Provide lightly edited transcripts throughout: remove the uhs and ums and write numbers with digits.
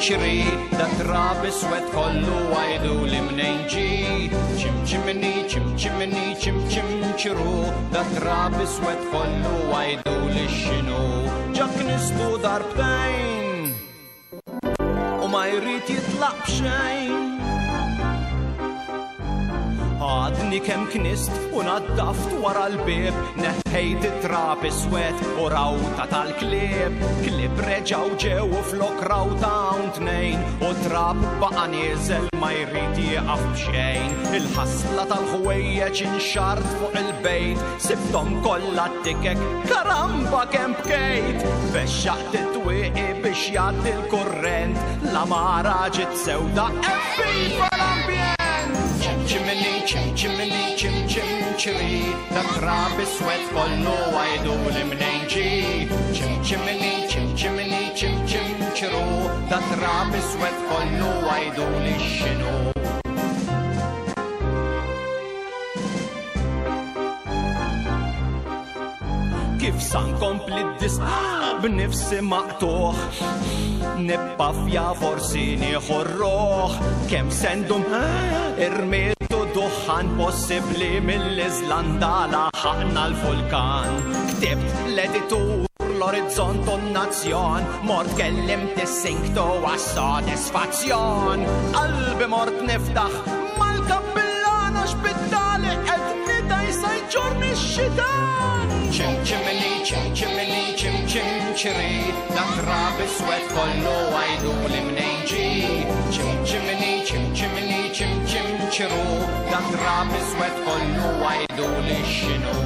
ċimċiri, da trab iswed kollu għajdu li mnejn ġi. ċimċimini, ċimċimini, ċimċimċiru, da trab iswed kollu għajdu li xinu. Ġak nistu darbtejn u ma jrid jitlaq b'xejn. Għadni kem knist u naddaft wara l-bib, neħħejt it-trab iswed u rawta tal-klib. Klib reġaw ġew u flok rawta hawn tnejn, u trab baqa nieżel ma jrid jieqaf b'xejn. Il-ħasla tal-ħwejjeġ inxart fuq il-bejt, sibtom kollha tikek, karamba kemm bkejt. Bexxaqt it-twieqi biex jgħaddi l-kurrent, l-amara ġiet sewda effifa l-ambjent. ċimċimini, ċimċimini, ċimċimċiri, da trab iswed kollu għajdu li mnejn ġi. ċimċimini, ċimċimini, ċimċimċiru, da trab iswed kollu għajdu li xinu. Kif san kompli d-dis b'nifsi maqtuħ, nibbafja forsi nieħorroħ, kem sendum irmitu duħan possibli mill-Iżlanda laħaqna l-vulkan. Ktibt l-editur l-orizzont u n-nazzjon, mort kellimt is-sinktu għas-sodisfazzjon. Qalbi mort niftaħ mal-kappillana x'biddali qed nida jsajġorni x-xitan. ċimċimini, ċimċimini, ċimċimċiri, da trab iswed kollu għajdu li mnejn ġi. ċimċimini, ċimċimini, ċimċimċiru, da trab iswed kollu għajdu li xinu.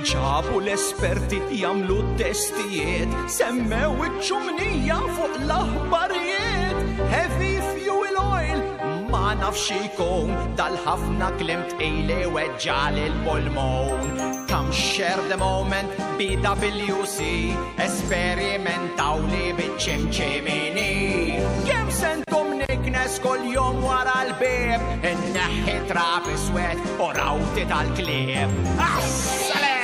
ġabu l-esperti jamlu testijiet, semmew iċ-ċumnija fuq l-aħbarijiet. Heavy fuel oil, ma nafx ikun, dal-ħafna klim tqili weġġali l-pulmon. Come share the moment, BWC, esperimentaw li biċ-ċimċimini. Kem sentum niknes kol jom wara l-bib, inneħħi trab iswed u rawti tal-klib. Assalem!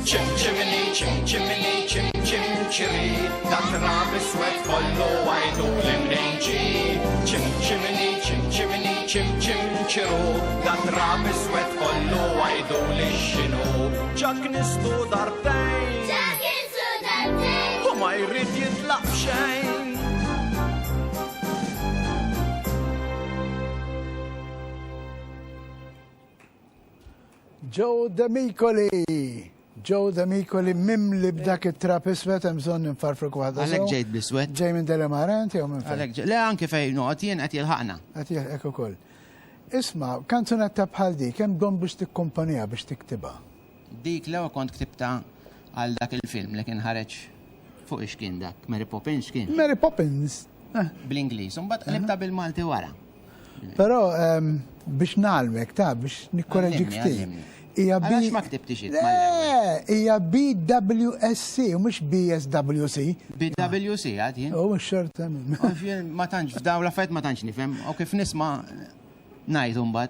ċimċimini, ċimċimini, ċimċimċiri, da trab iswed kollu għajdu li mnejn ġi. ċimċimini, ċimċimini, ċimċimċiru, da trab iswed kollu għajdu li xinu. ġak nistu darbtejn u ma jrid jitlaq b'xejn. Joe D'Amicoli mimli b'dak it-trab iswed hemm bżonn infarfruk waħda. Għalhekk ġejt bl-iswed? Ġej minn Delemarant jew minn fejn? Għalhekk le anke fejn noqgħod jien qed jilħaqna. Qed jilħaq ukoll. Isma' kanzunetta bħal dik hemm bżonn biex tikkumpanija biex tiktibha. Dik l-ewwel kont ktibta għal dak il-film li kien ħareġ fuq x'kien dak, Mary Poppins kien. Mary Poppins. Bl-Ingliż, u mbagħad qlibta bil-Malti wara. Però biex nagħlmek biex nikkoreġik ftit. Għalax ma ktibtix it hija BWSC u mhux BSWC. BWC għad jien. U mhux xorta. Ma tantx f'daw l-affarijiet ma tantx nifhem, u kif nisma' ngħid mbagħad.